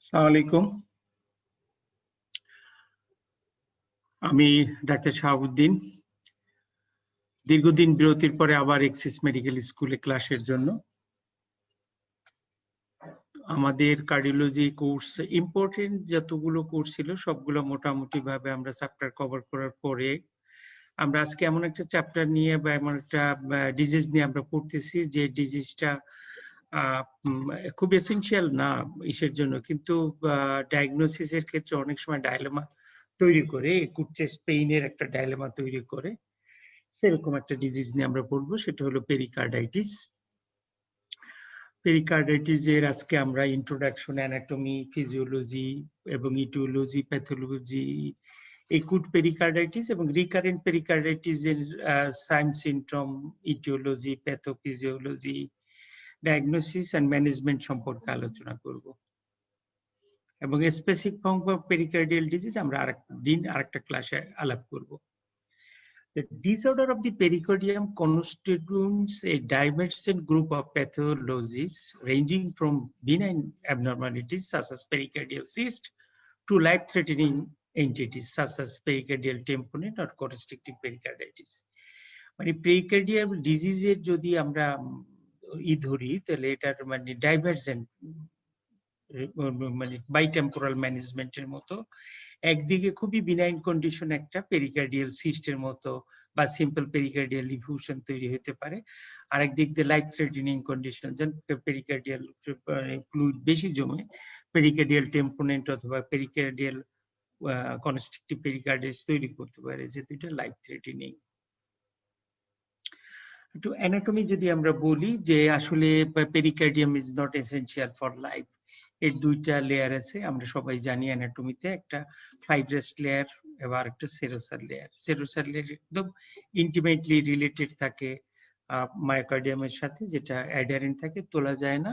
আসসালামু আলাইকুম। আমি ডাক্তার শাহাবুদ্দিন। দীর্ঘদিন বিরতির পরে আবার এক্সিস মেডিকেল স্কুলে ক্লাসের জন্য। আমাদের কার্ডিওলজি কোর্স ইম্পর্টেন্ট যতগুলো কোর্স ছিল সবগুলো মোটামুটি ভাবে আমরা চ্যাপ্টার কভার করার পরে আমরা আজকে এমন একটা চ্যাপ্টার নিয়ে বা এমন একটা ডিজিজ নিয়ে আমরা পড়তেছি যে ডিজিজটা খুব এসেনশিয়াল না ইসের জন্য, কিন্তু ডায়াগনোসিসের ক্ষেত্রে অনেক সময় ডায়লেমা তৈরি করে, একুট চেস্ট পেইনের একটা ডায়লেমা তৈরি করে। সেরকম একটা ডিজিজ নিয়ে আমরা পড়বো, সেটা হলো পেরিকার্ডাইটিস। পেরিকার্ডাইটিস এর আজকে আমরা ইন্ট্রোডাকশন, অ্যানাটমি, ফিজিওলজি এবং ইটিওলজি, প্যাথোলজি, একুট পেরিকার্ডাইটিস এবং রিকারেন্ট পেরিকার্ডাইটিস এর sign, symptom, aetiology, pathophysiology, diagnosis and management সম্পর্কে আলোচনা করব। এবং specific form of pericardial disease আমরা আরেকদিন আরেকটা ক্লাসে আলাপ করব। The disorder of the pericardium constitutes a divergent group of pathologies ranging from benign abnormalities such as pericardial cyst to life-threatening entities such as pericardial tamponade or constrictive pericarditis. মানে pericardial disease এর যদি আমরা ধরি তাহলে এটার মানে divergent, মানে বাইটেম্পোরাল ম্যানেজমেন্টের মতো। একদিকে খুবই বিনাইন কন্ডিশন একটা পেরিকার্ডিয়াল সিস্টের মতো বা সিম্পল পেরিকার্ডিয়াল ইফিউশন তৈরি হতে পারে, আরেক দিক দিয়ে লাইফ থ্রেটেনিং কন্ডিশন, যেন পেরিকার্ডিয়াল ফ্লুইড বেশি জমে পেরিকার্ডিয়াল টেম্পোনেন্ট অথবা পেরিকার্ডিয়াল কনস্ট্রিক্টিভ পেরিকার্ডিয়াস তৈরি করতে পারে, যে দুইটা লাইফ থ্রেটেনিং। একটু অ্যানাটমি যদি আমরা বলি যে আসলে pericardium is not essential for life. এর দুইটা লেয়ার আছে, আমরা সবাই জানি অ্যানাটমিতে, একটা ফাইব্রাস লেয়ার এবং একটা সেরোসার লেয়ার। সেরোসার লেয়ার একদম ইন্টিমেটলি রিলেটেড থাকে মায়োকার্ডিয়ামের সাথে, যেটা অ্যাডারেন্ট থাকে, তোলা যায় না।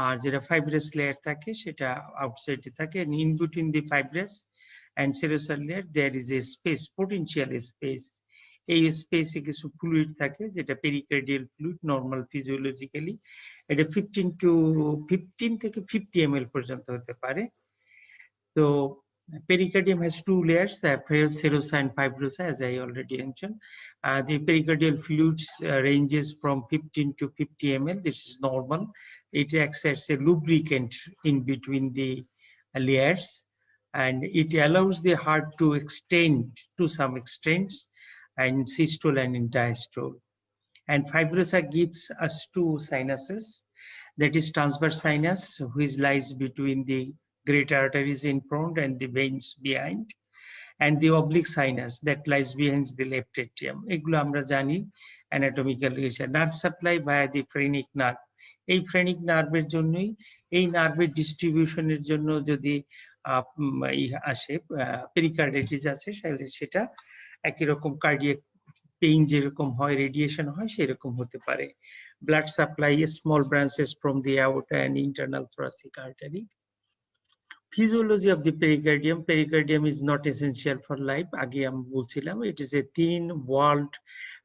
আর যেটা ফাইব্রাস লেয়ার থাকে সেটা আউটসাইডে থাকে। In between the fibrous and সেরোসার layer there is a space, potential space. এই স্পেসে কিছু ফ্লুইড থাকে যেটা পেরিকার্ডিয়াল ফ্লুইড, নরমাল ফিজিওলজিক্যালি এটা 15 থেকে 50 ml পর্যন্ত হতে পারে। তো pericardium has two layers, serosa and fibrosa, as I already mentioned. The pericardial fluids ranges from 15 to 50 ml. This is normal. It acts as a lubricant in between the layers, and it allows the heart to extend to some extents and systole and in diastole. And fibrosa gives us two sinuses, that is transverse sinus, which lies between the greater arteries in front and the veins behind, and the oblique sinus that lies behind the left atrium. এগুলো আমরা জানি anatomical relation. Nerve supply via the phrenic nerve. এই phrenic নার্ভের জন্যই, এই নার্ভের ডিস্ট্রিবিউশনের জন্য যদি আসে পেরিকার্ডাইটিস আছে, সেটা একই রকম কার্ডিয়াক পেইন যেরকম হয়, রেডিয়েশন হয়, সেরকম হতে পারে। Blood supply, small branches from the outer and internal thoracic artery. Physiology of the pericardium. Pericardium is not essential for life. আগে আমি বলছিলাম, it is a thin walled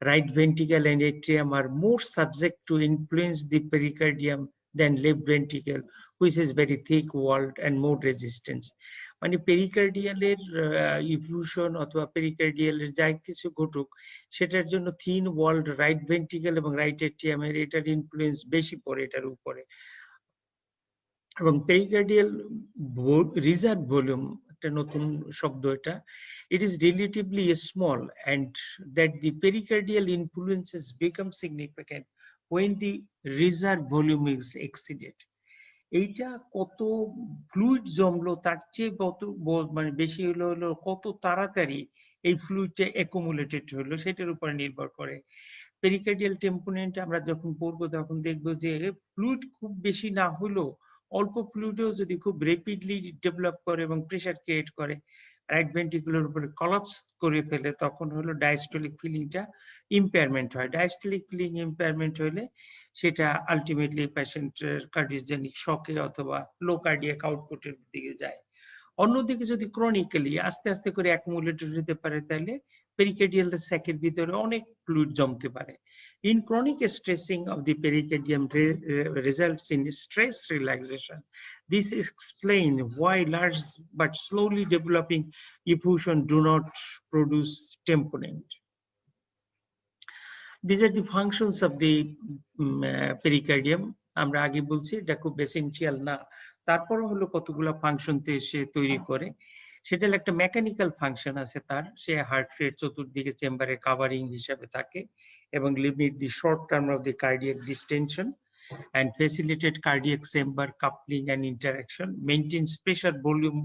right ventricle and atrium are more subject to influence the pericardium than left ventricle, which is very thick walled and more resistance. মানে পেরিকার্ডিয়ালের effusion অথবা পেরিকার্ডিয়ালের যাই কিছু ঘটুক, সেটার জন্য থিন ওয়ালড রাইট ভেন্ট্রিকেল এবং right এট্রিয়ামের এটার influence বেশি পড়ে এটার উপরে। এবং পেরিকার্ডিয়াল রিজার্ভ ভলিউম একটা নতুন শব্দ এটা, it is relatively small and that the pericardial influences become significant when the reserve volume is exceeded. এইটা কত ফ্লুইড জমলো তার চেয়ে কত মানে বেশি হলো কত তাড়াতাড়ি এই ফ্লুইডটা অ্যাকুমুলেটেড হলো সেটার উপর নির্ভর করে। পেরিকার্ডিয়াল টেম্পোনেন্ট আমরা যখন পড়বো তখন দেখবো যে ফ্লুইড খুব বেশি না হলেও অল্প ফ্লুইডও যদি খুব র্যাপিডলি ডেভেলপ করে এবং প্রেসার ক্রিয়েট করে, রাইট ভেন্ট্রিকুলার উপরে কলাপস করে ফেলে, তখন হলো ডায়াস্টোলিক ফিলিংটা ইম্পেয়ারমেন্ট হয়। ডায়াস্টোলিক ফিলিং ইম্পেয়ারমেন্ট হলে সেটা আলটিমেটলি পেশেন্টের কার্ডিওজেনিক শকে অথবা লো কার্ডিয়াক আউটপুটের দিকে যায়। অন্যদিকে যদি ক্রনিক্যালি আস্তে আস্তে করে অ্যাকুমুলেটেড হতে পারে, তাহলে পেরিকার্ডিয়াল স্যাকের ভিতরে অনেক ফ্লুইড জমতে পারে। In chronic stressing of the pericardium results in stress relaxation. This explains why large but slowly developing effusion do not produce tamponade. These are the functions of the pericardium. আমরা আগে বলছি এটা খুব essential না, তারপরও হলো কতগুলো ফাংশন সে তৈরি করে। সেটা একটা মেকানিক্যাল ফাংশন আছে তার, সে হার্ট রেট চতুর্দিকে চেম্বারে কাভারিং হিসাবে থাকে এবং limit the short term of the cardiac distinction and facilitate cardiac chamber coupling and interaction, maintains pressure volume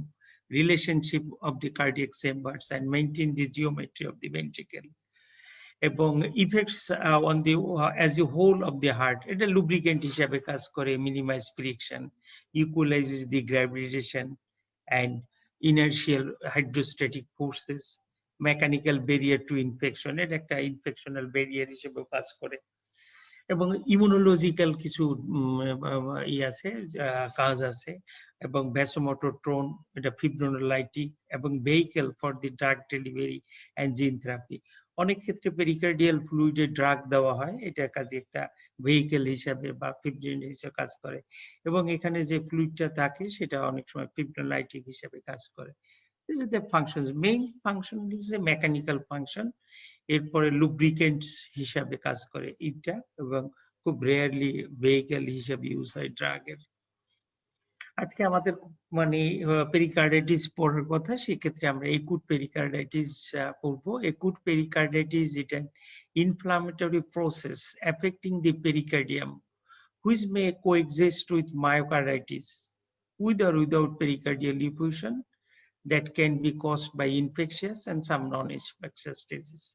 relationship of the cardiac chambers and maintain the geometry of the ventricle. এবং effects on the as a whole of the heart, এটা lubricant হিসাবে কাজ করে, minimize friction, equalizes the gravitation and inertial hydrostatic forces, mechanical barrier to infection, এটা একটা infectional barrier হিসেবে কাজ করে। এবং ইমিউনোলজিক্যাল কিছু আছে, কাজ আছে, এবং ভ্যাসোমোটর টোন, এটা ফিব্রোনোলাইটিক এবং vehicle for the drug delivery and gene therapy. অনেক ক্ষেত্রে পেরিকার্ডিয়াল ফ্লুইডে ড্রাগ দেওয়া হয়, এটা কাজে একটা ভেহিকেল হিসাবে বা ফিব্রিন হিসেবে কাজ করে, এবং এখানে যে ফ্লুইডটা থাকে সেটা অনেক সময় ফিব্রোলাইটিক হিসেবে কাজ করে। This is the functions. Main function is a mechanical function. এরপরে লুব্রিকেন্টস হিসাবে কাজ করে এটা, এবং খুব রেয়ারলি ভেহিকেল হিসাবে ইউজ হয় ড্রাগের। আজকে আমাদের মানে পেরিকার্ডাইটিস পড়ার কথা, সেক্ষেত্রে আমরা একুট পেরিকার্ডাইটিস পড়বো। একুট পেরিকার্ডাইটিস এটা inflammatory process affecting the pericardium which may coexist with myocarditis with or without pericardial effusion that can be caused by infectious and some non-infectious disease.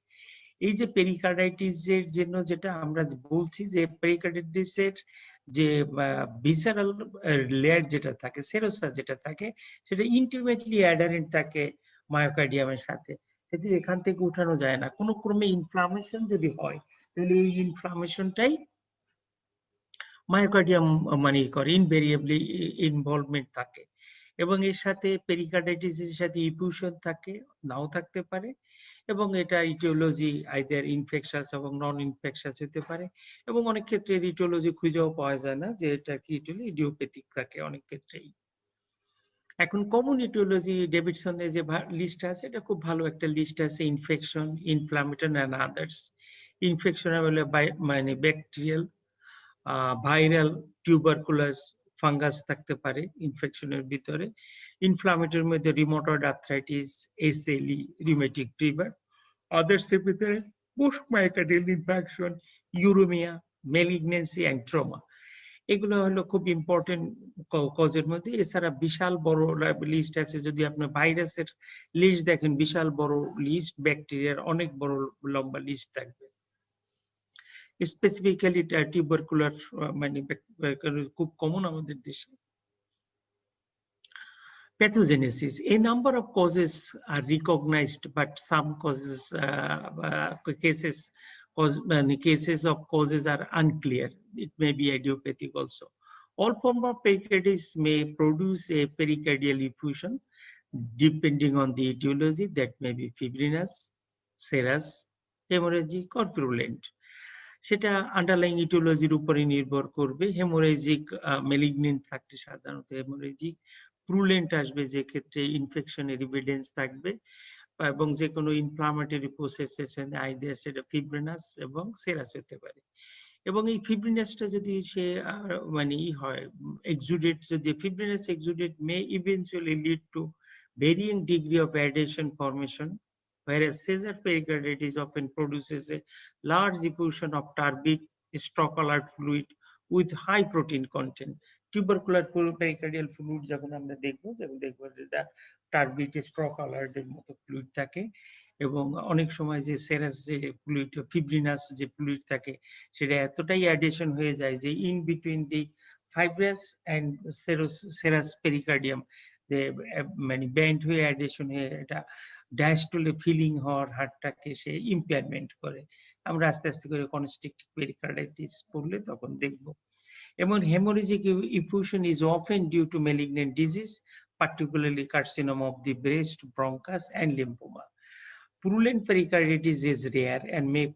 এই যে পেরিকার্ডাইটিসের জন্য যেটা আমরা বলছি যে পেরিকার্ডাইটিসের যে ভিসারাল লেয়ার যেটা থাকে, সেরোসা যেটা থাকে, সেটা ইন্টিমেটলি অ্যাডারেন্ট থাকে মায়োকার্ডিয়ামের সাথে। এখান থেকে উঠানো যায় না। কোনো ক্রমে ইনফ্লামেশন যদি হয় তাহলে এই ইনফ্লামেশনটাই মায়োকার্ডিয়াম মানে করে, ইনভেরিয়েবলি ইনভলভমেন্ট থাকে। এবং এর সাথে পেরিকার্ডাইটিসের সাথে ইফিউশন থাকে, নাও থাকতে পারে, এবং এটা ইটিওলজি আইদার ইনফেকশাস এবং নন ইনফেকশাস হতে পারে, এবং অনেক ক্ষেত্রে ইটিওলজি খুঁজেও পাওয়া যায় না যে এটা কি ইডিওপ্যাথিক থাকে অনেক ক্ষেত্রেই। এখন কমন ইটিওলজি ডেভিডসনের যে লিস্ট আছে, এটা খুব ভালো একটা লিস্ট আছে, infection, inflammatory and others. Infection হলে মানে ব্যাকটেরিয়াল, ভাইরাল, টিউবারকুলাস, ফাঙ্গাস থাকতে পারে ইনফেকশনের ভিতরে। ইনফ্লামেটরির মধ্যে rheumatoid arthritis, SLE, rheumatic fever. আদার্সের ভিতরে post myocardial infection, uraemia, malignancy and trauma. এগুলো হলো খুব ইম্পর্টেন্ট কজের মধ্যে। এছাড়া বিশাল বড় লিস্ট আছে, যদি আপনি ভাইরাসের লিস্ট দেখেন বিশাল বড় লিস্ট, ব্যাকটেরিয়ার অনেক বড় লম্বা লিস্ট থাকবে। স্পেসিফিক্যালি টিউবারকুলার মানে খুব কমন আমাদের দেশে। Pathogenesis. A number of causes are recognized, but some cases of causes are unclear. It may be idiopathic also. All forms of pericarditis may produce a pericardial effusion depending on the etiology, that may be fibrinous, serous, hemorrhagic or purulent. সেটা underlying ইটিওলজির উপরে নির্ভর করবে। Haemorrhagic malignant থাকলে সাধারণত haemorrhagic, প্রুলেন্ট আসবে যে ক্ষেত্রে ইনফেকশনের evidence থাকবে, এবং যে কোনো ইনফ্লামেটরি প্রসেস আইদার সেটা ফিব্রিনাস এবং সেরাস হতে পারে। এবং এই ফিব্রিনাসটা যদি সে মানে হয় এক্সুডেট, যদি fibrinous exudate may eventually lead to varying degree of adhesion formation, whereas severe pericarditis often produces a large effusion of turbid straw-colored fluid with high protein content. Tubercular pericardial fluid যখন আমরা দেখবো যেটা টার্বিড straw coloured এর মতো fluid থাকে, এবং অনেক সময় যে সেরাস যে ফ্লুইড, ফিব্রিনাস যে ফ্লুইড থাকে, সেটা এতটাই অ্যাডেশন হয়ে যায় যে in between the fibrous and serous pericardium মানে ব্যান্ড হয়ে অ্যাডেশন হয়ে এটা ডায়াস্টলে ফিলিং হওয়ার হার্টটাকে সে ইম্পেয়ারমেন্ট করে। আমরা আস্তে আস্তে করে কনস্ট্রিক্টিভ পেরিকার্ডাইটিস পড়লে তখন দেখব। এবং haemorrhagic effusion is often due to malignant disease, particularly carcinoma of the breast, bronchus and lymphoma. Purulent pericarditis is rare and may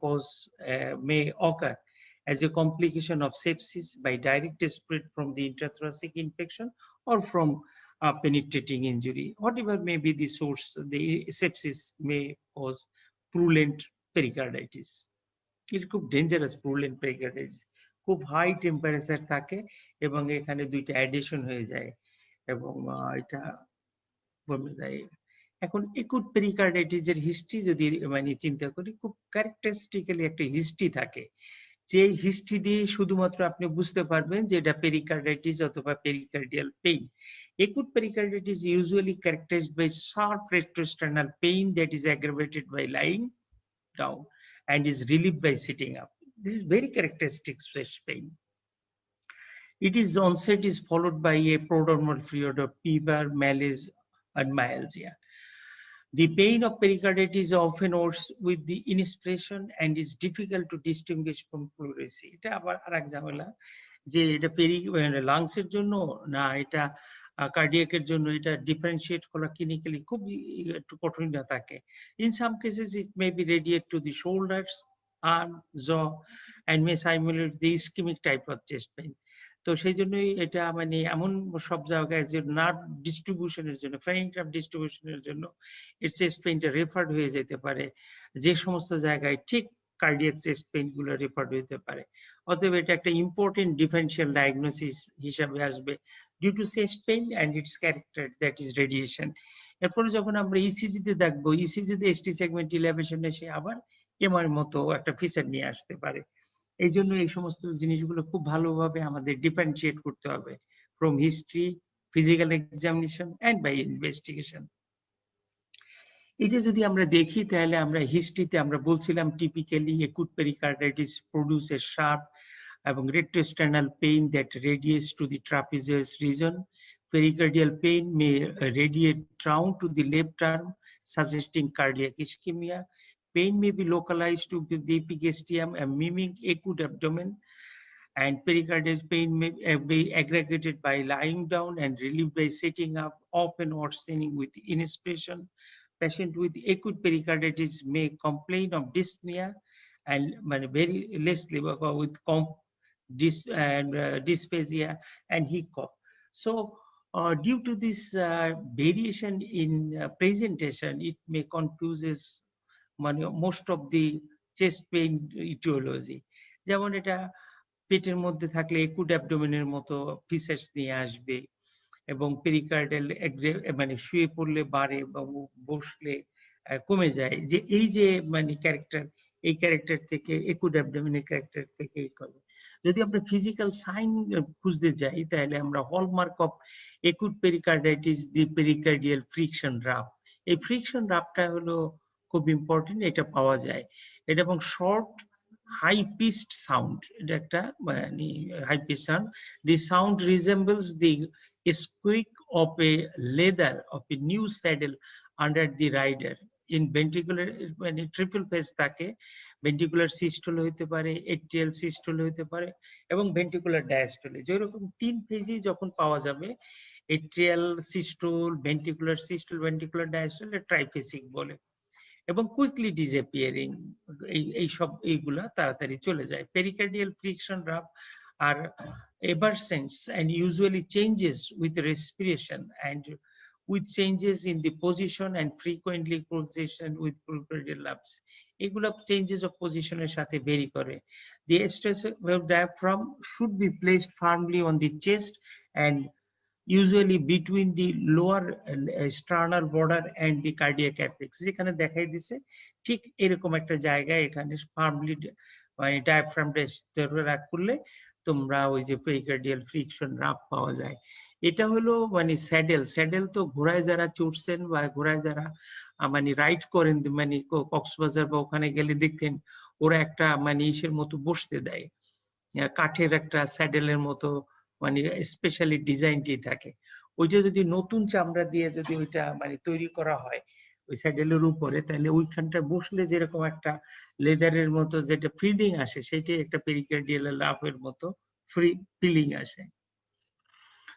occur as a complication of sepsis by direct spread from the intrathoracic infection or from penetrating injury. Whatever may be the source, the sepsis may cause purulent pericarditis. It's খুব dangerous purulent pericarditis, খুব high temperature থাকে এবং এখানে দুইটা addition হয়ে যায় এবং এটা বলে দেয়। এখন একুট পেরিকার্ডাইটিস এর হিস্ট্রি যদি মানে চিন্তা করি, খুব ক্যারেক্টারিস্টিক্যালি একটা হিস্ট্রি থাকে, যে হিস্ট্রি দিয়ে শুধুমাত্র আপনি বুঝতে পারবেন যে এটা পেরিকার্ডাইটিস অথবা pericardial pain. Acute pericarditis is usually characterized by sharp retrosternal pain that is aggravated by lying down and is relieved by sitting up. This is very characteristic chest pain. Its onset is followed by a prodromal period of fever, malaise, and myalgia. The pain of pericarditis often works with the inspiration and is difficult to distinguish from pleurisy. এটা আবার আরেক ঝামেলা যে এটা লাংসের জন্য না এটা কার্ডিয়াকের জন্য, এটা ডিফারেন্সিয়েট করা ক্লিনিক্যালি খুব একটু কঠিনতা থাকে। In some cases it may be radiate to the shoulders, arm, jaw and may simulate the ischemic type of chest pain. তো সেই জন্যই এটা মানে এমন সব জায়গায় যে নার্ভ ডিস্ট্রিবিউশনের জন্য, ফ্যারিং নার্ভ ডিস্ট্রিবিউশনের জন্য এর চেস্ট পেইনটা রেফার্ড হয়ে যেতে পারে, যে সমস্ত জায়গায় ঠিক কার্ডিয়াক চেস্ট পেইন গুলো রেফার্ড হতে পারে। অতএব এটা একটা ইম্পর্টেন্ট ডিফারেন্সিয়াল ডায়াগনোসিস হিসাবে আসবে due to chest pain and its character that is radiation. এরপরে যখন আমরা ইসিজি তে দেখবো, ইসিজি তে এসটি সেগমেন্ট ইলেভেশন এসে আবার এমআর মতো একটা ফিচার নিয়ে আসতে পারে। এই জন্য এই সমস্ত জিনিসগুলো খুব ভালোভাবে আমাদের ডিফারেন্সিয়েট করতে হবে from history, physical examination and by investigation. এটা যদি আমরা দেখি তাহলে আমরা হিস্ট্রিতে আমরা বলছিলাম typically acute pericarditis produce a sharp এবং retrosternal pain that radiates to the trapezius region. Pericardial pain may radiate down to the left arm, suggesting cardiac ischemia. Pain may be localized to the epigastrium and mimic acute abdomen, and pericardial pain may be aggregated by lying down and relieved by sitting up, often worsening with inspiration. Patient with acute pericarditis may complain of dyspnea and very lessly with dysphagia and hiccup. So due to this variation in presentation, it may confuses most of the chest pain etiology. যেমন এটা পেটের মধ্যে থাকলে acute অ্যাবডোমেনের মতো features নিয়ে আসবে এবং pericardial মানে শুয়ে পড়লে বাড়ে বা বসলে কমে যায়, যে এই যে মানে ক্যারেক্টার, এই ক্যারেক্টার থেকে একুট অ্যাবডোমেনের ক্যারেক্টার থেকে এই করে। যদি আমরা ফিজিক্যাল সাইন খুঁজতে যাই তাহলে আমরা hallmark of acute pericarditis the pericardial friction rough, এই ফ্রিকশন রাফটা হলো খুব ইম্পর্টেন্ট, এটা পাওয়া যায়। এটা এবং শর্ট হাই পিচড সাউন্ড, এটা একটা মানে high pitch sound. The sound resembles the squeak of a leather of a new saddle under the rider. In ventricular মানে ট্রিপল ফেজ থাকে, ভেন্ট্রিকুলার সিস্টোল হতে পারে, এট্রিয়াল সিস্টোল হতে পারে এবং ভেন্ট্রিকুলার ডায়াস্টোলে। যেরকম তিন ফেজই যখন পাওয়া যাবে, এট্রিয়াল সিস্টোল, ভেন্ট্রিকুলার ডায়াস্টোল, ট্রাইফেসিক বলে, এবং কুইকলি ডিসঅ্যাপিয়ারিং, এই সব এইগুলা তাড়াতাড়ি চলে যায়। Pericardial friction rough are eversense and usually changes with respiration and with changes in the position and frequently coexistent with pericardial labs. এগুলো changes of position এর সাথে vary করে। The diaphragm should be placed firmly on the chest and usually between the lower sternal border and the cardiac apex. যেখানে দেখাই দিছে ঠিক এরকম একটা জায়গায় এখানে ফার্মলি মানে ডায়াফ্রামটা ধরে রাখলে তোমরা ওই যে পেরিকার্ডিয়াল ফ্রিকশন রাফ পাওয়া যায়। এটা হলো মানে স্যাডেল। স্যাডেল তো ঘোড়ায় যারা চড়ছেন বা ঘোড়ায় যারা মানে রাইড করেন, মানে কক্সবাজার বা ওখানে গেলে দেখতেন ওরা একটা মানে ইসের মতো বসতে দেয়, কাঠের একটা স্যাডেলের মতো মানে স্পেশালি ডিজাইনটি থাকে। ওইটা যদি নতুন চামড়া দিয়ে যদি ওইটা মানে তৈরি করা হয় ওই স্যাডেলের উপরে, তাহলে ওইখানটা বসলে যেরকম একটা লেদারের মতো যেটা ফিলিং আসে, সেটাই একটা পেরিকার্ডিয়াল লাফের মতো ফ্রি ফিলিং আসে।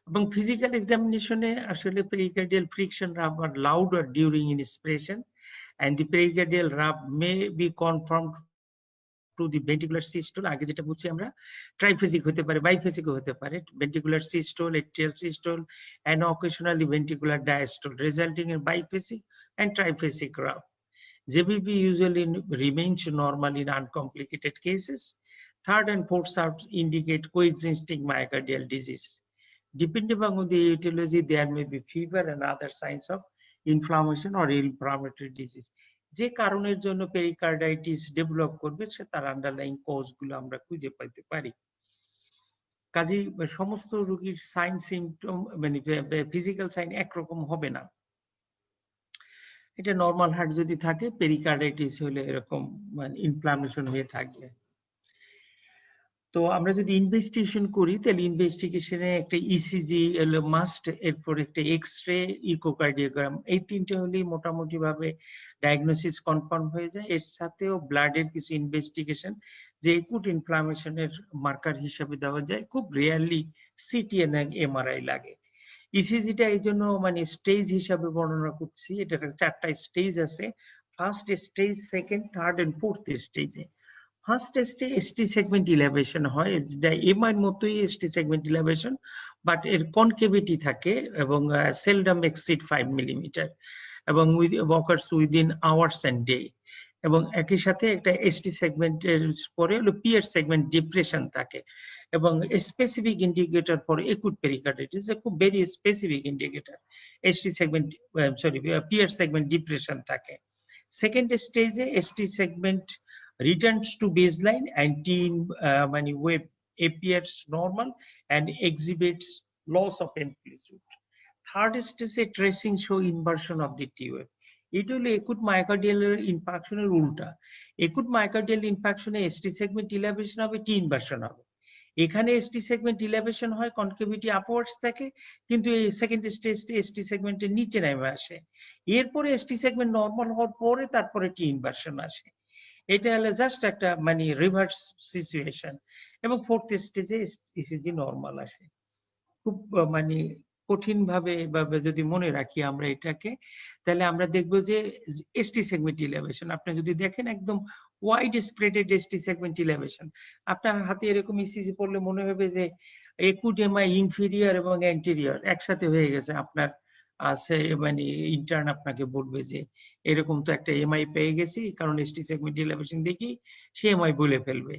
এবং ফিজিক্যাল এক্সামিনেশনে আসলে পেরিকার্ডিয়াল ফ্রিকশন রাফ আর louder during inspiration and the pericardial rub may be confirmed to the ventricular systole, আগে যেটা বলছি আমরা ট্রাইফেসিক হতে পারে, বাইফেসিকও হতে পারে, ventricular systole, atrial systole and occasionally ventricular diastole resulting in biphasic and triphasic graft. JBP usually remains normal in uncomplicated cases. Third and fourth out indicate coexisting myocardial disease. Depending on the etiology, there may be fever and other signs of inflammation or inflammatory disease. যে কারণের জন্য pericarditis develop করবে সে তার underlying cause গুলো আমরা খুঁজে পেতে পারি। কাজেই সমস্ত রোগীর সাইন সিমটম মানে ফিজিক্যাল সাইন একরকম হবে না। এটা নর্মাল হার্ট যদি থাকে, পেরিকার্ডাইটিস হলে এরকম মানে ইনফ্লামেশন হয়ে থাকবে। তো আমরা যদি ইনভেস্টিগেশন করি তাহলে ইনভেস্টিগেশনে একটা ইসিজি হলো মাস্ট, এরপর একটা এক্স-রে, ইকোকার্ডিওগ্রাম, এই তিনটে হলেই মোটামুটি ভাবে ডায়াগনোসিস কনফার্ম হয়ে যায়। এর সাথেও ব্লাডের কিছু ইনভেস্টিগেশন যে একুট ইনফ্লামেশনের মার্কার হিসাবে দেওয়া যায়। খুব রেয়ারলি সিটি এবং এমআরআই লাগে। ইসিজিটা এই জন্য মানে স্টেজ হিসাবে বর্ণনা করছি, এটা 4টা স্টেজ আছে। First stage, second, third and fourth স্টেজে। ফার্স্ট স্টেজে এসটি সেগমেন্ট ইলেভেশন হয়, যেটা এমআই এর মতোই এসটি সেগমেন্ট ইলেভেশন, বাট এর কনকেভিটি থাকে এবং সেলডম এক্সিড 5 মিলিমিটার এবং occurs within hours and day. এবং একই সাথে একটা এসটি সেগমেন্টের পরে হলো পিয়ার সেগমেন্ট ডিপ্রেশন থাকে এবং specific indicator for acute pericarditis, খুব very specific indicator ST segment PR segment depression থাকে। সেকেন্ড স্টেজে ST segment returns to baseline and T wave appears normal and exhibits loss of amplitude. Third stage tracing show inversion of the T wave. It will acute myocardial infarction এর উল্টা। acute myocardial infarction এ ST segment elevation হবে, T inversion হবে। এখানে ST segment elevation হয়, concavity upwards থাকে, কিন্তু এই second stage ST সেগমেন্টের নিচে নেমে আসে। এরপরে ST সেগমেন্ট নরমাল হওয়ার পরে তারপরে T ইনভার্সন আসে। এটা হলো জাস্ট একটা মানে রিভার্স সিচুয়েশন। এবং ফোর্থ স্টেজে ইসিজি নরমাল আসে। খুব মানে কঠিন ভাবে যদি মনে রাখি আমরা এটাকে, তাহলে আমরা দেখব যে এসটি সেগমেন্ট ইলেভেশন আপনি যদি দেখেন একদম ওয়াইড স্প্রেডেড এসটি সেগমেন্ট ইলেভেশন, আপনার হাতে এরকম ইসিজি পড়লে মনে হবে যে একুট এমআই ইনফেরিয়র এবং অ্যান্টেরিয়র একসাথে হয়ে গেছে। আপনার আছে মানে ইন্টার্ন আপনাকে বলবে যে এরকম তো একটা এমআই পেয়ে গেছি, কারণ এসটি সেগমেন্ট ইলেভেশন দেখি সে এমআই বলে ফেলবে।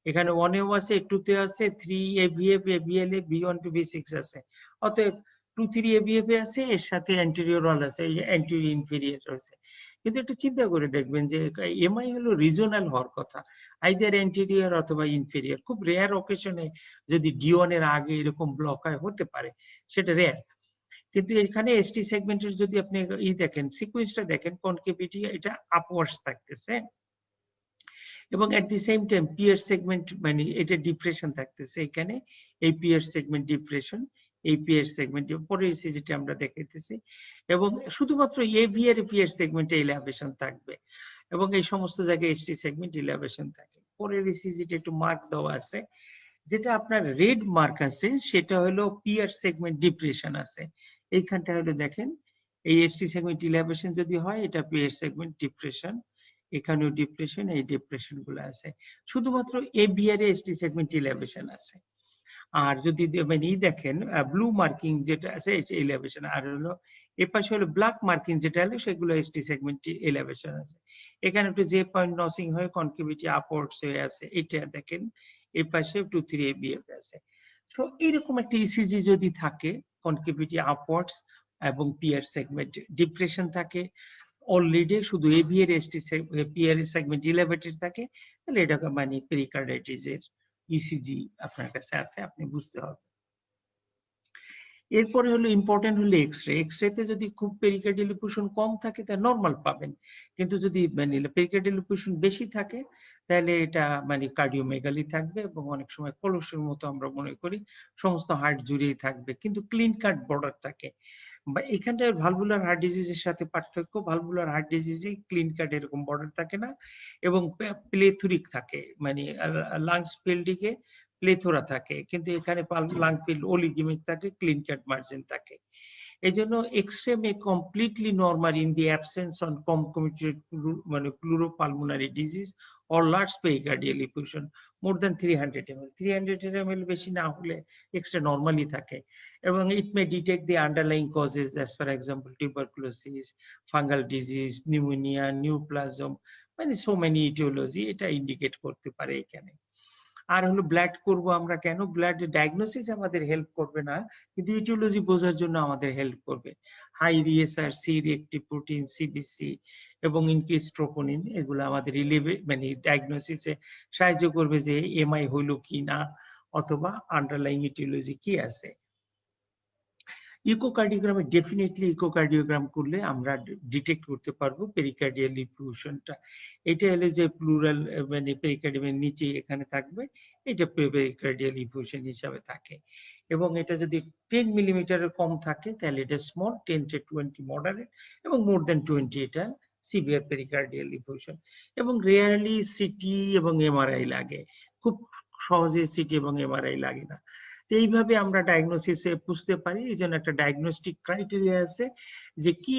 এখানে 1এও আছে, 2তে আছে, 3 এভিএফ, এভিএলএ, B1 to B6 আছে, অতএব 2-3 এভিএফ আছে, এর সাথে অ্যান্টেরিয়র ওয়াল আছে, এই অ্যান্টেরিয়র ইনফেরিয়র আছে। কিন্তু একটু চিন্তা করে দেখবেন যে এমআই হলো রিজনাল হওয়ার কথা, আইদার অ্যান্টেরিয়র অথবা ইনফেরিয়র। খুব রেয়ার অকেশনে যদি D1 এর আগে এরকম ব্লক হয়, হতে পারে, সেটা রেয়ার। কিন্তু এখানে এসটি সেগমেন্টের যদি আপনি দেখেন, সিকোয়েন্সটা দেখেন, কনকেভিটি এটা আপওয়ার্ডস থাকতেছে এবং at the same time PR segment মানে এটা ডিপ্রেশন থাকতেছে। এখানে এই পিয়ার সেগমেন্ট ডিপ্রেশন, এই পিয়ার সেগমেন্ট পরের ইসিজিটা আমরা দেখাইতেছি, এবং শুধুমাত্র এভিআর পিয়ার সেগমেন্টে ইলেভেশন থাকবে এবং এই সমস্ত জায়গায় এসটি সেগমেন্ট ইলেভেশন থাকে। পরের ইসিজিটা একটু মার্ক দেওয়া আছে, যেটা আপনার রেড মার্ক আছে সেটা হলো পিয়ার সেগমেন্ট ডিপ্রেশন আছে। এইখানটা হলো দেখেন, এই এসটি সেগমেন্ট ইলেভেশন যদি হয় এটা পিয়ার সেগমেন্ট ডিপ্রেশন, এখানেও ডিপ্রেশন, এই ডিপ্রেশন গুলো আছে। শুধুমাত্র এভিআর এসটি সেগমেন্ট ইলেভেশন আছে। আর যদি মানে দেখেন ব্লু মার্কিং যেটা আছে ইলেভেশন, আর হলো এপাশে হলো ব্ল্যাক মার্কিং যেটা হলো সেগুলো এসটি সেগমেন্ট ইলেভেশন আছে। এখানে একটু যে পয়েন্ট নসিং হয়ে কনকেভিটি আপওয়ার্ডস হয়ে আছে, এটা দেখেন এই পাশে 2-3 এভিএফ আছে। তো এরকম একটা ইসিজি যদি থাকে, কনকেভিটি আপওয়ার্ডস এবং পিয়ার সেগমেন্ট ডিপ্রেশন থাকে, অলরেডি শুধু AVR ST peer segment elevated থাকে, তাহলে এটা মানে পেরিকার্ডাইটিসের ইসিজি আপনার কাছে আছে, আপনি বুঝতে হবে। এরপরে হলো ইম্পর্টেন্ট হলো এক্সরে। এক্সরেতে যদি খুব পেরিকার্ডিয়াল এফিউশন কম থাকে তাহলে নরমাল পাবেন, কিন্তু যদি মানে পেরিকার্ডিয়াল এফিউশন বেশি থাকে তাহলে এটা মানে কার্ডিওমেগালি থাকবে এবং অনেক সময় কলসের মতো আমরা মনে করি, সমস্ত হার্ট জুড়েই থাকবে, কিন্তু ক্লিন কাট বর্ডার থাকে। বা এখানটায় ভালভুলার হার্ট ডিজিজের সাথে পার্থক্য, ভালভুলার হার্ট ডিজিজে ক্লিন কাট এরকম বর্ডার থাকে না এবং প্লেথুরিক থাকে, মানে লাংস ফিল্ডিকে প্লেথোরা থাকে, কিন্তু এখানে লাং ফিল্ড অলিগেমিক থাকে, ক্লিন কাট মার্জিন থাকে। এই জন্য X ray may completely normal in the absence on concomitant মানে pleuropulmonary disease or large pericardial effusion more than 300 ml 300 ml বেশি না হলে এক্স-রে নর্মালি থাকে এবং it may detect the underlying causes as for example tuberculosis, fungal disease, pneumonia, neoplasm, মানে so many aetiology এটা indicate করতে পারে এখানে। আর হলো ব্লাড করব আমরা কেন, ব্লাড ডায়াগনোসিস আমাদের হেল্প করবে না, কিন্তু ইটিওলজি বোঝার জন্য আমাদের হেল্প করবে। High ESR, C reactive protein, CBC এবং ইনক্রিজ ট্রোপোনিন, এগুলো আমাদের মানে ডায়াগনোসিসে সাহায্য করবে যে এমআই হইলো কি না অথবা আন্ডারলাইং ইটিওলজি কি আছে। ইকোকার্ডিওগ্রামে ডেফিনেটলি ইকোকার্ডিওগ্রাম করলে আমরা ডিটেক্ট করতে পারবো পেরিকার্ডিয়াল ইফিউশনটা। এটা হলে যে প্লুরাল মানে পেরিকার্ডিয়ামের নিচে এখানে থাকবে, এটা পেরিকার্ডিয়াল ইফিউশন হিসাবে থাকে। এবং এটা যদি 10 মিলিমিটারের কম থাকে তাহলে এটা স্মল, 10 to 20 মডারেট এবং মোর দ্যান 20 এটা সিভিয়ার পেরিকার্ডিয়াল ইফিউশন। এবং রেয়ারলি সিটি এবং এমআরআই লাগে, খুব সহজে সিটি এবং এমআরআই লাগে না। এইভাবে আমরা ডায়াগনোসিসে বুঝতে পারি। এই জন্য একটা ডায়াগনস্টিক ক্রাইটেরিয়া আছে যে কি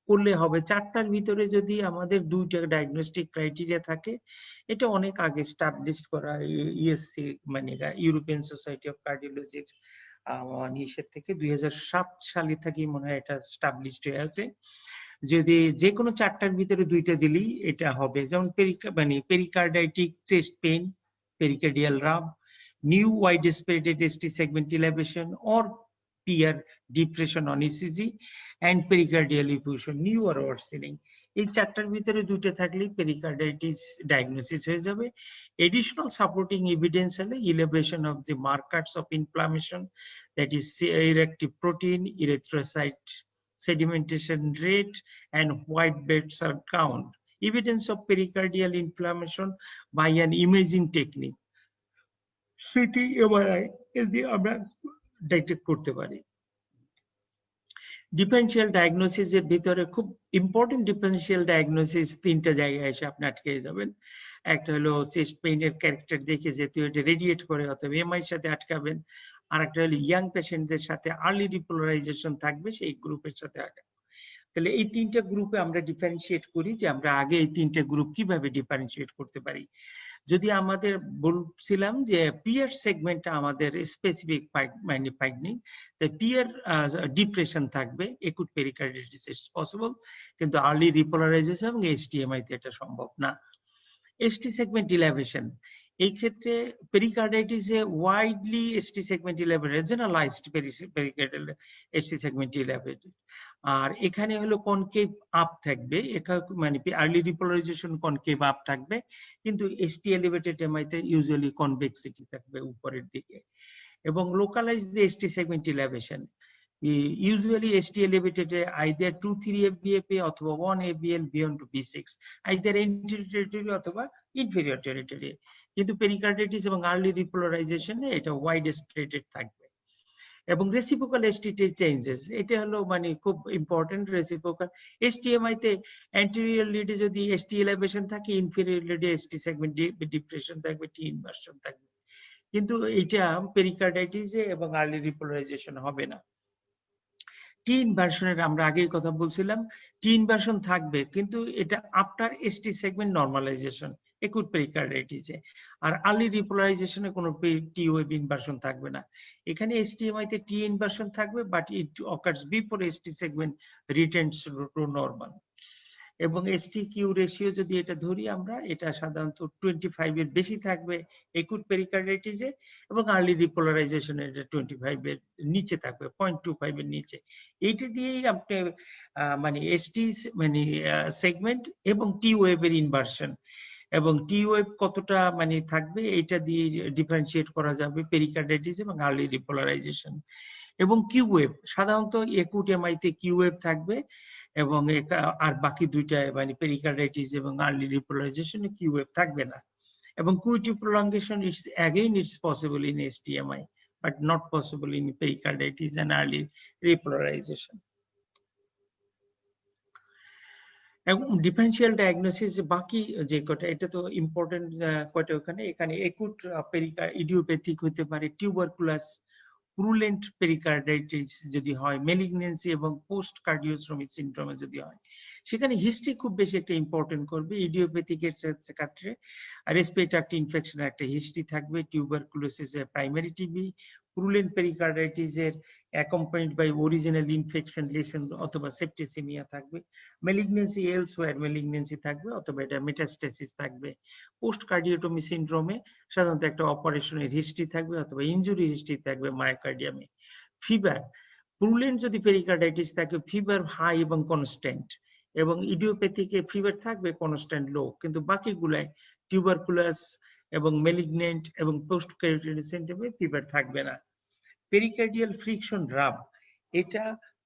করলে হবে। 4টার ভিতরে যদি আমাদের 2টা ডায়াগনস্টিক ক্রাইটেরিয়া থাকে, এটা অনেক আগে স্টাবলিশ করা ইএসসি মানে ইউরোপিয়ান সোসাইটি অফ কার্ডিওলজির নিষেধ থেকে 2007 সালে থেকে মনে হয় এটা স্টাবলিশড হয়ে আছে। যদি যে কোনো 4টার ভিতরে 2টা দিলেই এটা হবে। যেমন pericarditic chest pain, pericardial rub, new wide spreaded ST segment elevation or PR depression on ECG, and pericardial effusion, new or worsening. এই 4টার ভিতরে 2টা থাকলেই পেরিকার্ডাইটিস ডায়াগনোসিস হয়ে যাবে। এডিশনাল সাপোর্টিং এভিডেন্স হলে elevation of the markers of inflammation, that is C-reactive protein, erythrocyte sedimentation rate, and white blood cell count. Evidence of pericardial inflammation by an imaging technique, CT MRI দিয়ে আমরা detect করতে পারি। Differential diagnosis এর ভিতরে খুব important differential diagnosis 3টা জায়গায় এসে আপনি আটকে যাবেন। একটা হলো চেস্ট পেইনের ক্যারেক্টার দেখে যেহেতু এটা রেডিয়েট করে অথবা এমআই সাথে আটকাবেন। আর একটা হলো ইয়াং পেশেন্টদের সাথে আর্লি রিপোলারাইজেশন থাকবে, সেই গ্রুপের সাথে আটকাবেন। তাহলে এই 3টা গ্রুপে আমরা ডিফারেন্সিয়েট করি যে আমরা আগে এই 3টা গ্রুপ কিভাবে ডিফারেন্সিয়েট করতে পারি। যদি আমাদের বলছিলাম যে পিয়ার সেগমেন্টটা আমাদের স্পেসিফিক মানে ফাইন্ডিং, তাই পিয়ার ডিপ্রেশন থাকবে, একুট পেরিকার্ডিটিস ইজ পসিবল, কিন্তু আর্লি রিপোলারাইজেশন এবং এসটিএমআই তে এটা সম্ভব না। এসটি সেগমেন্ট ইলেভেশন, এই ক্ষেত্রে পেরিকার্ডাইটিসে widely ST segment elevated, generalised pericardial ST segment elevated. আর এখানে হলো কনকেভ আপ থাকবে, মানে আর্লি রিপোলারাইজেশন কনকেভ আপ থাকবে, কিন্তু এসটি এলিভেটেড এমআইতে ইউজুয়ালি কনভেক্সিটি থাকবে উপরের দিকে। এবং localised ST segment ইলেভেশন, usually ST elevated either 2-3 FBFA অথবা 1 ABL beyond to B6, either anterior territory অথবা inferior territory, কিন্তু পেরিকার্ডিটিস এবং আর্লি রিপোলারাইজেশন এটা ওয়াইড স্প্রেডেড থাকবে। এবং রেসিপ্রোকাল এসটি চেঞ্জেস, এটা হলো মানে খুব ইম্পর্টেন্ট। রেসিপ্রোকাল এসটিএমআই তে অ্যান্টেরিয়র লিডে যদি এসটি এলিভেশন থাকে, ইনফেরিয়র লিডে এসটি সেগমেন্ট ডিপ্রেশন থাকবে, টি ইনভার্সন থাকবে, কিন্তু এটা পেরিকার্ডাইটিসে এবং আর্লি রিপোলারাইজেশন হবে না। টি ইনভার্সনের আমরা আগেই কথা বলছিলাম, টি ইনভার্সন থাকবে কিন্তু এটা after ST segment normalisation acute পেরিকার্ডাইটিসে। আর আর্লি রিপোলারাইজেশনে কোনো টি ওয়েভ ইনভার্সন থাকবে না। এখানে এসটিএমআই তে টি ইনভার্সন থাকবে, but it occurs before ST segment returns to normal. এবং এসটি কিউ রেশিও যদি এটা ধরি আমরা, এটা সাধারণত 25 এর বেশি থাকবে একুট পেরিকার্ডাইটিসে, এবং আর্লি রিপোলারাইজেশন এটা 25 এর নিচে থাকবে, 0.25 এর নিচে। এইটা দিয়েই আপনি মানে এসটি মানে সেগমেন্ট এবং টি ওয়েভের ইনভার্সন এবং টি ওয়েভ কতটা মানে থাকবে এটা দিয়ে ডিফারেন্সিয়েট করা যাবে পেরিকার্ডাইটিস এবং আর্লি রিপোলারাইজেশন। এবং কিউ ওয়েভ সাধারণত একুট এমআই তে কিউ ওয়েভ থাকবে, এবং আর বাকি 2টা মানে পেরিকার্ডাইটিস এবং আর্লি রিপোলারাইজেশনে কিউ ওয়েভ থাকবে না। এবং QT prolongation is again it's possible in STMI but not possible in pericarditis and early repolarization. এবং ডিফারেন্সিয়াল ডায়াগনোসিস বাকি যে কটা, এটা তো ইম্পর্টেন্ট কটা। এখানে একুট ইডিওপ্যাথিক হতে পারে, টিউবারকুলাস পুরুলেন্ট পেরিকার্ডাইটিস যদি হয়, মেলিগনেন্সি এবং পোস্ট কার্ডিওস্ট্রমিক সিনড্রোমে যদি হয়, সেখানে হিস্ট্রি খুব বেশি একটা ইম্পর্টেন্ট করবে। ইডিওপ্যাথিকের ক্ষেত্রে রেসপিরেটরি ইনফেকশনের একটা হিস্ট্রি থাকবে, টিউবারকুলোসিসের প্রাইমারি টিবি, পুরুলেন্ট পেরিকার্ডাইটিসের accompanied by original infection lesion অথবা সেপ্টিসেমিয়া থাকবে, মেলিগনেন্সি এলসওয়্যার মেলিগনেন্সি থাকবে অথবা এটা মেটাস্টেসিস থাকবে। পোস্ট কার্ডিওটমি সিনড্রোমে সাধারণত একটা অপারেশনের হিস্ট্রি থাকবে অথবা ইনজুরি হিস্ট্রি থাকবে মায়োকার্ডিয়ামে। ফিভার, পুরুলেন্ট যদি পেরিকার্ডাইটিস থাকে, ফিভার হাই এবং কনস্ট্যান্ট, এবং ইডিওপ্যাথিকে ফিভার থাকবে কনস্ট্যান্ট লো, কিন্তু বাকিগুলাই টিউবারকুলাস এবং মেলিগনেন্ট এবং পোস্ট কার্ডিওটমি সিনড্রোমে ফিভার থাকবে না। পেরিকার্ডিয়াল ফ্রিকশন রাব, এটা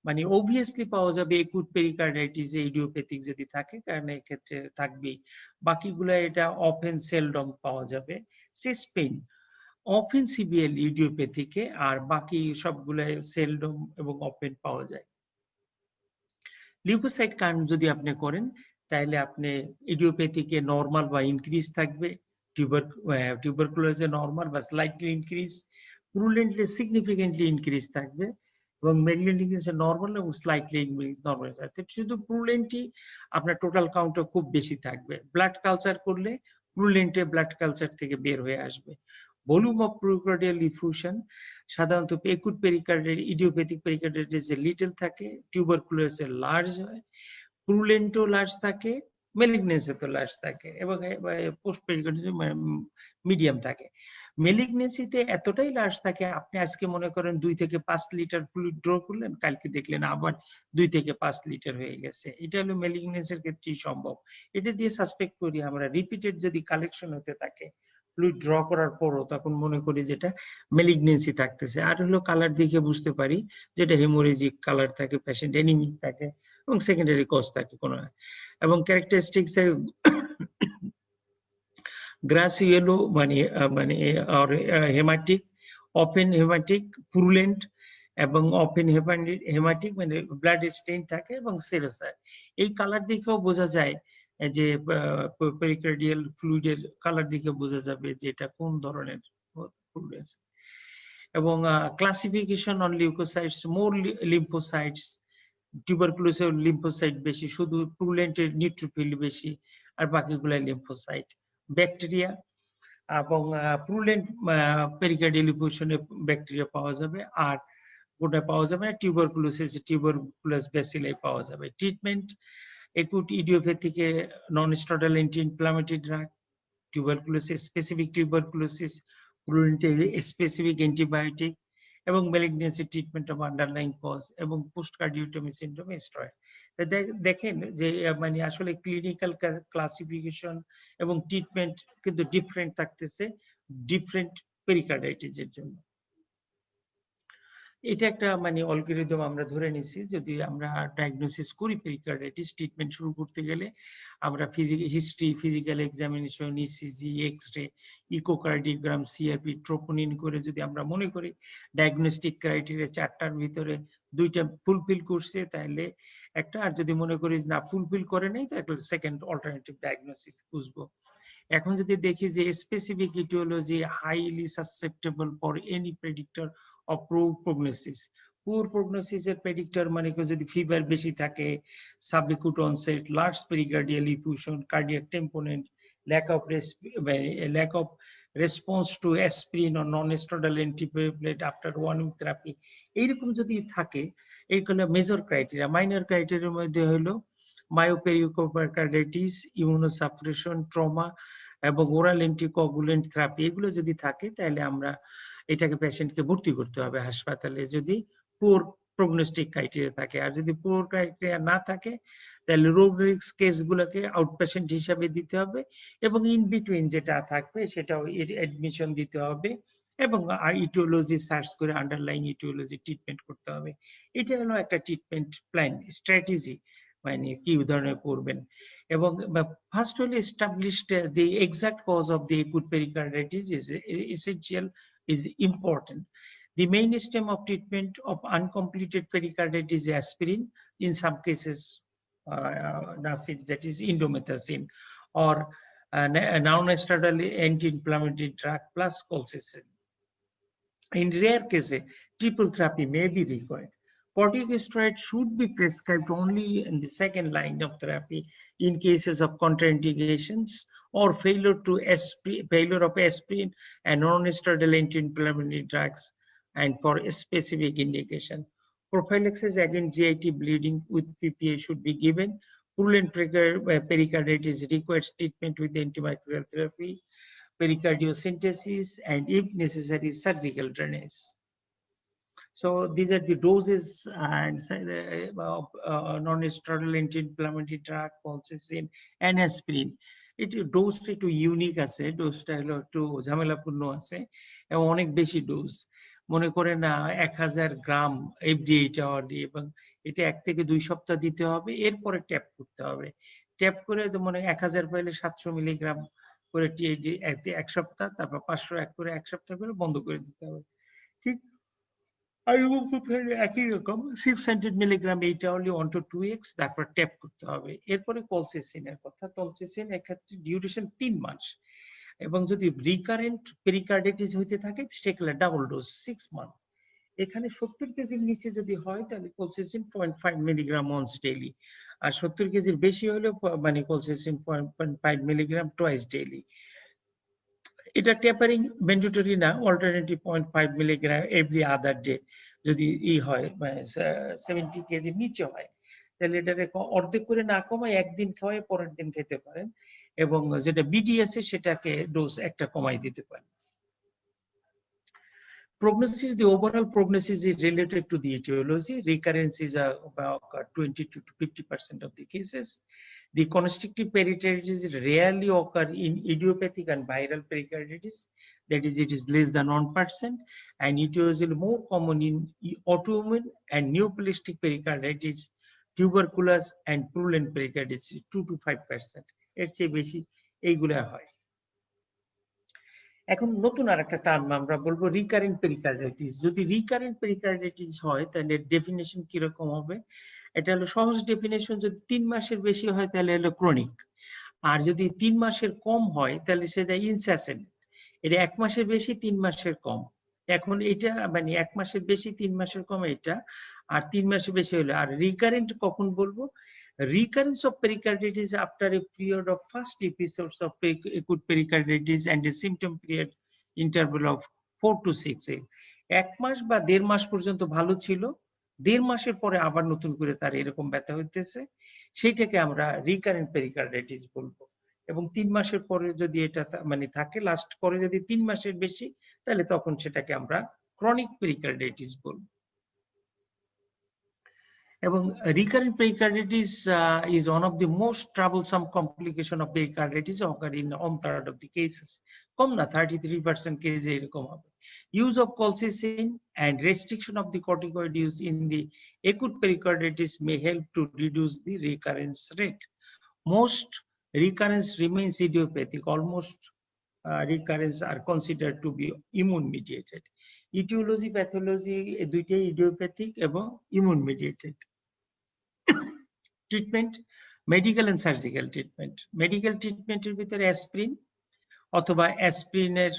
মানে অবভিয়াসলি পাওয়া যাবে একুট পেরিকার্ডাইটিস ইডিওপ্যাথিক যদি থাকে, কারণ এই ক্ষেত্রে থাকবে। বাকিগুলা এটা অফেন সেলডম পাওয়া যাবে। চেস্ট পেইন অফেন সিবিএল ইডিওপ্যাথিকে, আর বাকি সবগুলাই সেলডম এবং অফেন পাওয়া যায়। লিউকোসাইট কাউন্ট যদি আপনি করেন তাহলে আপনি ইডিওপ্যাথিকে নরমাল বা ইনক্রিজ থাকবে, টিউবারকুলোসে নরমাল বা স্লাইটলি ইনক্রিজ, পুরুলেন্টলি সিগনিফিকেন্টলি ইনক্রিজ থাকবে, এবং মেলিগনেন্সে নরমাল এবং স্লাইটলি ইনক্রিজ নরমাল থাকবে। শুধু পুরুলেন্টই আপনার টোটাল কাউন্টটা খুব বেশি থাকবে। ব্লাড কালচার করলে পুরুলেন্টে ব্লাড কালচার থেকে বের হয়ে আসবে। ভলিউম অফ পেরিকার্ডিয়াল ইফিউশন সাধারণত একুট পেরিকার্ডিয়াল ইডিওপ্যাথিক পেরিকার্ডিয়াইটিসে লিটল থাকে, টিউবারকুলোসে লার্জ হয়, পুরুলেন্টও লার্জ থাকে, মেলিগনেন্সে তো লার্জ থাকে, এবং পোস্ট পেরিকার্ডিয়াল মিডিয়াম থাকে। মেলিগনেন্সিতে এতটাই লার্জ থাকে, আপনি আজকে মনে করেন 2 থেকে 5 লিটার ফ্লুইড ড্র করলেন, কালকে দেখলেন আবার 2 থেকে 5 লিটার হয়ে গেছে। এটা হলো মেলিগনেন্সির ক্ষেত্রেই সম্ভব। এটা দিয়ে সাসপেক্ট করি আমরা রিপিটেড যদি কালেকশন হতে থাকে ফ্লুইড ড্র করার পরও, তখন মনে করি যেটা মেলিগনেন্সি থাকতেছে। আর হলো কালার দেখে বুঝতে পারি যেটা হেমোরেজিক কালার থাকে, পেশেন্ট এনিমিক থাকে, এবং সেকেন্ডারি কজ থাকে কোনো। এবং ক্যারেক্টারিস্টিক্স গ্রাস ইয়েলো মানে হেমাটিক, অপেন হেমাটিক, পুরুলেন্ট এবং অপেন হেমাটিক মানে ব্লাড স্টেইন থাকে, এবং সেরোসার। এই কালার দেখেও বোঝা যায় যে পেরিকার্ডিয়াল ফ্লুইডের কালার দেখে বোঝা যাবে যে এটা কোন ধরনের ফ্লুইড। এবং classification on leukocytes, more lymphocytes, টিউবারকুলোসের লিম্ফোসাইট বেশি, শুধু পুরুলেন্টের নিউট্রোফিল বেশি, আর বাকিগুলা লিম্ফোসাইট। ব্যাকটেরিয়া এবং পুরুলেন্ট পেরিকার্ডিয়াল ইফিউশনে ব্যাকটেরিয়া পাওয়া যাবে, আর গোটা পাওয়া যাবে না টিউবারকুলোসিস, টিউবারকুলাস ব্যাসিলাই পাওয়া যাবে। ট্রিটমেন্ট একুট ইডিওপ্যাথিকে non steroidal anti inflammatory drug, tuberculosis specific tuberculosis, পুরুলেন্টে স্পেসিফিক অ্যান্টিবায়োটিক, এবং malignancy treatment of underlying cause, এবং পোস্ট কার্ডিওটমি সিনড্রোম স্টেরয়েড। দেখেন যে মানে আসলে ক্লিনিক্যাল ক্লাসিফিকেশন এবং ট্রিটমেন্ট কিন্তু ডিফারেন্ট থাকতেছে ডিফারেন্ট পেরিকার্ডাইটিসের জন্য। এটা একটা মানে অ্যালগরিদম আমরা ধরে নিছি, যদি আমরা ডায়াগনোসিস করি পেরিকার্ডাইটিস, ট্রিটমেন্ট শুরু করতে গেলে আমরা history, physical examination, ECG, x-ray, echocardiogram, CRP, troponin করে যদি আমরা মনে করি ডায়াগনস্টিক ক্রাইটেরিয়া 4টার ভিতরে 2টা ফুলফিল করছে তাহলে একটা, আর যদি মনে করি না ফুলফিল করে নাই তাহলে সেকেন্ড অল্টারনেটিভ ডায়াগনোসিস খুঁজবো। এখন যদি দেখি যে specific aetiology highly susceptible for any predictor of poor prognosis, poor প্রগনোসিসের প্রেডিক্টর মানে যদি ফিভার বেশি থাকে, subacute onset, large pericardial effusion, cardiac tamponade, lack of response to aspirin or non-steroidal antiplatelet after 1 week therapy, এইরকম যদি থাকে, এইগুলো major criteria. Minor ক্রাইটেরিয়ার মধ্যে হলো মায়োপেরিকার্ডাইটিস, ইমিউনোসাপ্রেশন, ট্রমা এবং ওরাল অ্যান্টিকোয়াগুলেন্ট থেরাপি, এগুলো যদি থাকে তাহলে আমরা এটাকে পেশেন্টকে ভর্তি করতে হবে হাসপাতালে, যদি পুওর প্রগনোস্টিক ক্রাইটেরিয়া থাকে। আর যদি পুওর ক্রাইটেরিয়া না থাকে তাহলে রোগ রিস্ক কেসগুলোকে আউটপেশেন্ট হিসাবে দিতে হবে, এবং ইন বিটুইন যেটা থাকবে সেটাও অ্যাডমিশন দিতে হবে, এবং ইটিওলজি সার্চ করে আন্ডারলাইং ইটিওলজি ট্রিটমেন্ট করতে হবে। এটা হলো একটা ট্রিটমেন্ট প্ল্যান স্ট্র্যাটেজি, মানে কি ধরনের করবেন। এবং ফার্স্ট হলো established the exact cause of the acute pericarditis is essential, is important. The mainstay of treatment of uncompleted pericarditis is aspirin, in some cases Nasid, that is indomethacin, or non-steroidal anti-inflammatory drug plus colchicine. In rare cases triple therapy may be required. Corticosteroid should be prescribed only in the second line of therapy in cases of contraindications or failure of aspirin and non-steroidal anti-inflammatory drugs, and for a specific indication. Prophylaxis against GIT bleeding with PPA should be given. Purulent pericarditis requires treatment with antimicrobial therapy, pericardiocentesis, and if necessary, surgical drainage. So these are the doses and non-steroidal anti-inflammatory drug, colchicine, and aspirin. ডোজটা একটু unique আছে, ডোজটা হলো একটু ঝামেলাপূর্ণ আছে এবং অনেক বেশি dose. মনে করেন 1000 গ্রাম এভরি 8 আওয়ারলি, এবং এটা 1 থেকে 2 সপ্তাহ দিতে হবে, এরপরে ট্যাপ করতে হবে। ট্যাপ করে তো মনে 1000 পাইলে 700 মিলিগ্রাম করে 1 সপ্তাহ, তারপর 500 করে 1 সপ্তাহ করে বন্ধ করে দিতে হবে। ঠিক একই রকম 600 মিলিগ্রাম 8 আওয়ারলি 1 to 2x, তারপর ট্যাপ করতে হবে। এরপরে কলসিসিনের কথা, কলসিসিন এক্ষেত্রে ডিউরেশন 3 মাস, এবং যদি রিকারেন্ট পেরিকার্ডিটিস হইতে থাকে সেক্ষেত্রে ডাবল ডোজ 6 মান্থ। এখানে 70 কেজির নিচে যদি হয় তাহলে কলসিসিন 0.5 মিলিগ্রাম ওয়ান্স ডেইলি, আর 70 কেজির বেশি হলে মানে কলসিসিন 0.5 মিলিগ্রাম টুয়াইস ডেইলি। এটা টেপারিং ম্যান্ডেটরি না, alternative 0.5 milligram every other day. যদি হয় 70 কেজির নিচে হয় তাহলে এটাকে অর্ধেক করে না কমায় একদিন খাওয়ায় পরের দিন খেতে পারেন, এবং যেটা বিডিএস সেটাকে ডোজ একটা কমাই দিতে পারেন। Prognosis, the overall prognosis is related to the etiology. Recurrence is about 20 to 50% of the cases. The constrictive pericarditis rarely occur in idiopathic and viral pericarditis. That is, it is less than 1%, and it is more common in autoimmune and neoplastic pericarditis, tuberculous and purulent pericarditis, 2 to 5%. এর চেয়ে বেশি এইগুলা হয়। এখন নতুন আরেকটা term আমরা বলবো রিকারেন্ট পেরিকার্ডিটিস। যদি রিকারেন্ট পেরিকার্ডিটিস হয় তাহলে ডেফিনেশন কিরকম হবে? এটা হলো সহজ ডেফিনেশন, যদি 3 মাসের বেশি হয় তাহলে হলো ক্রনিক, আর যদি 3 মাসের কম হয় তাহলে সেটা ইনসেসেন্ট। এটা 1 মাসের বেশি 3 মাসের কম। এখন এটা মানে 1 মাসের বেশি 3 মাসের কম এটা, আর 3 মাসের বেশি হলে। আর রিকারেন্ট কখন বলবো? Recurrence of pericarditis after a period of first episodes of acute pericarditis and a symptom period interval of 4 to 6 weeks. 1 মাস বা 1.5 মাস পর্যন্ত ভালো ছিল, 1.5 মাসের পরে আবার নতুন করে তার এরকম ব্যথা হইতেছে, সেইটাকে আমরা রিকারেন্ট পেরিকার্ডিটিস বলবো। এবং 3 মাসের পরে যদি এটা মানে থাকে, লাস্ট পরে যদি 3 মাসের বেশি, তাহলে তখন সেটাকে আমরা ক্রনিক পেরিকার্ডিটিস বলবো। এবং recurrent pericarditis is one of the most troublesome complication of pericarditis, occur in 1/3 of the cases. কম না, 33% কেসে এরকম হবে। Use of colchicine and restriction of the corticoid use in the acute pericarditis may help to reduce the recurrence rate. Most recurrence remains idiopathic. Almost recurrence are considered to be immune mediated. Etiology, pathology দুইটাই idiopathic এবং immune mediated. Treatment, medical and surgical treatment. Medical treatment এর ভিতরে aspirin অথবা অ্যাসপিরিনের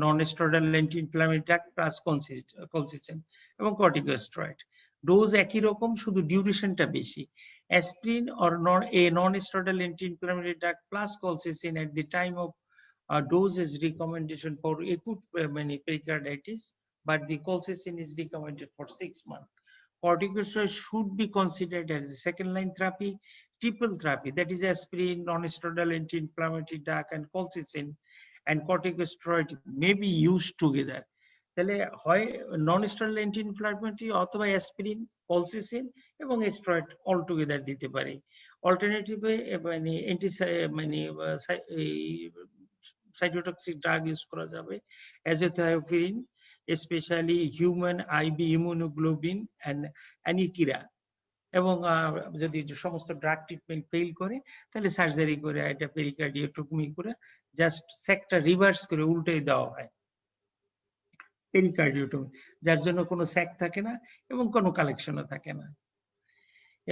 non-steroidal anti inflammatory drug plus কলসিসিন এবং corticosteroid. Dose একই রকম, শুধু ডিউরেশনটা বেশি। Aspirin or non-steroidal anti-inflammatory drug plus colchicine at the time of dose is recommendation for acute pericarditis, but the colchicine is recommended for 6 months. Corticosteroid should be considered as a second-line therapy, triple therapy, that is aspirin, non-steroidal anti-inflammatory drug, and colchicine, and corticosteroid may be used together. তাহলে হয় non-steroidal anti-inflammatory অথবা aspirin, colchicine এবং steroid all together দিতে পারি। অল্টারনেটিভে cytotoxic drug use করা যাবে, অ্যাজোথিওপিরিন, especially human IV immunoglobulin and anikira, এবং যদি সমস্ত ড্রাগ ট্রিটমেন্ট ফেল করে তাহলে সার্জারি করে এটা পেরিকার্ডিওটমি করে জাস্ট স্যাকটা রিভার্স করে উল্টে দেওয়া হয়, পেরিকার্ডিওটমি, যার জন্য কোনো স্যাক থাকে না এবং কোনো কালেকশনও থাকে না।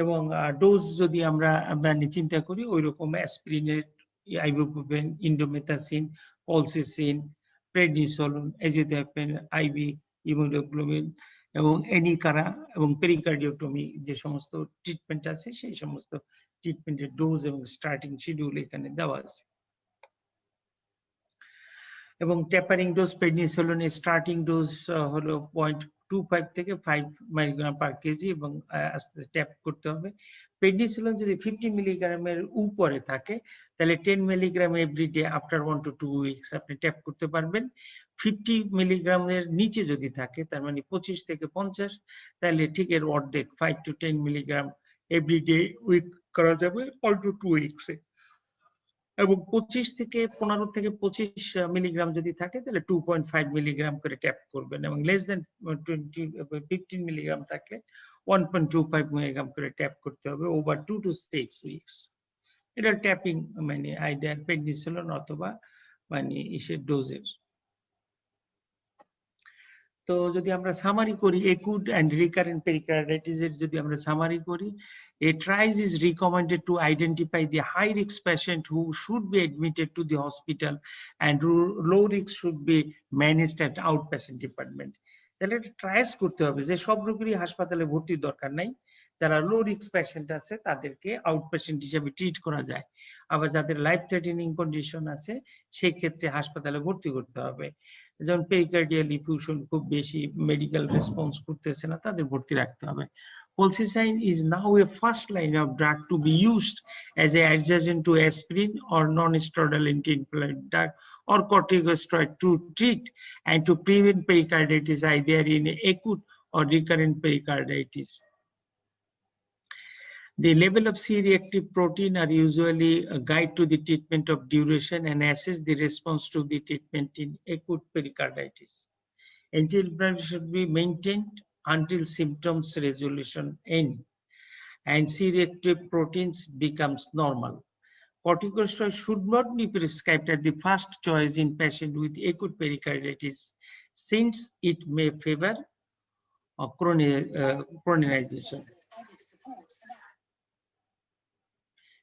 এবং ডোজ যদি আমরা চিন্তা করি ওই রকম অ্যাসপিরিনের, ibuprofen, indomethacin, colchicine, prednisolone, azathioprine, IV, immunoglobulin এবং এনিকারা এবং পেরিকার্ডিওটমি যে সমস্ত ট্রিটমেন্ট আছে সেই সমস্ত ট্রিটমেন্টের ডোজ এবং স্টার্টিং শিডিউল এখানে দেওয়া আছে। এবং ট্যাপারিং ডোজ প্রেডনিসোলোনের স্টার্টিং ডোজ হলো 0.25 থেকে 5 মিলিগ্রাম পার কেজি এবং আস্তে ট্যাপ করতে হবে। প্রেডনিসোলন যদি 50 মিলিগ্রামের উপরে থাকে তাহলে 10 milligram everyday after 1 to 2 weeks আপনি ট্যাপ করতে পারবেন। 50 মিলিগ্রামের নিচে যদি থাকে তার মানে 25 থেকে 50 তাহলে ঠিক এর অর্ধেক 5 to 10 মিলিগ্রাম এভরিডে উইক করা যাবে 1 to 2 উইকসে। এবং 15 থেকে 25 মিলিগ্রাম যদি থাকে তাহলে 2.5 মিলিগ্রাম করে ট্যাপ করবেন এবং লেস দেন 15 মিলিগ্রাম থাকলে 1.25 মিলিগ্রাম করে ট্যাপ করতে হবে ওভার 2 to 6 উইকস। এটা ট্যাপিং মানে আইদার প্রেডনিসোলন অথবা মানে ইসের ডোজের। তো যদি আমরা সামারি করি একুট এন্ড রিকারেন্ট পেরিকার্ডাইটিস এর যদি আমরা সামারি করি, a triage is recommended to identify the high risk patient who should be admitted to the hospital and low risk should be managed at outpatient department. তাহলে এটা ট্রায়াস করতে হবে যে সব রোগীরই হাসপাতালে ভর্তির দরকার নাই, যারা লো রিস্ক পেশেন্ট আছে তাদেরকে আউটপেশেন্ট হিসেবে ট্রিট করা যায়, আবার যাদের লাইফ থ্রেটেনিং কন্ডিশন আছে সেই ক্ষেত্রে হাসপাতালে ভর্তি করতে হবে। যেমন পেরিকার্ডিয়াল ইফিউশন খুব বেশি মেডিকেল রেসপন্স করতেছে না, তাদের ভর্তি রাখতে হবে। Colchicine is now a first line of drug to be used as an adjunct to aspirin or non-steroidal anti-inflammatory drug or corticosteroid to treat and to prevent pericarditis either in acute or recurrent pericarditis. The level of C-reactive protein are usually a guide to the treatment of duration and assess the response to the treatment in acute pericarditis. Anti-inflammatory should be maintained until symptoms resolution end and C-reactive proteins becomes normal. Corticosteroid should not be prescribed as the first choice in patient with acute pericarditis since it may favor chronization.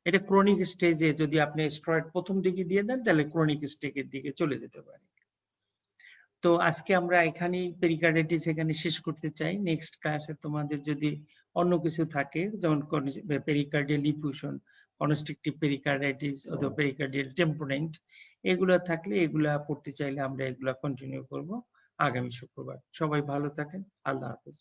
এটা chronic স্টেজে যদি আপনি steroid প্রথম দিকে দিয়ে দেন তাহলে chronic স্টেজের দিকে চলে যেতে পারে। তো আজকে আমরা এখানেই পেরিকার্ডাইটিস এখানে শেষ করতে চাই। নেক্সট ক্লাসে তোমাদের যদি অন্য কিছু থাকে যেমন পেরিকার্ডিয়াল ইফিউশন, কনস্ট্রিকটিভ পেরিকার্ডাইটিস অথবা পেরিকার্ডিয়াল টেম্পোনেন্ট এগুলো থাকলে এগুলা পড়তে চাইলে আমরা এগুলা কন্টিনিউ করব আগামী শুক্রবার। সবাই ভালো থাকেন, আল্লাহ হাফেজ।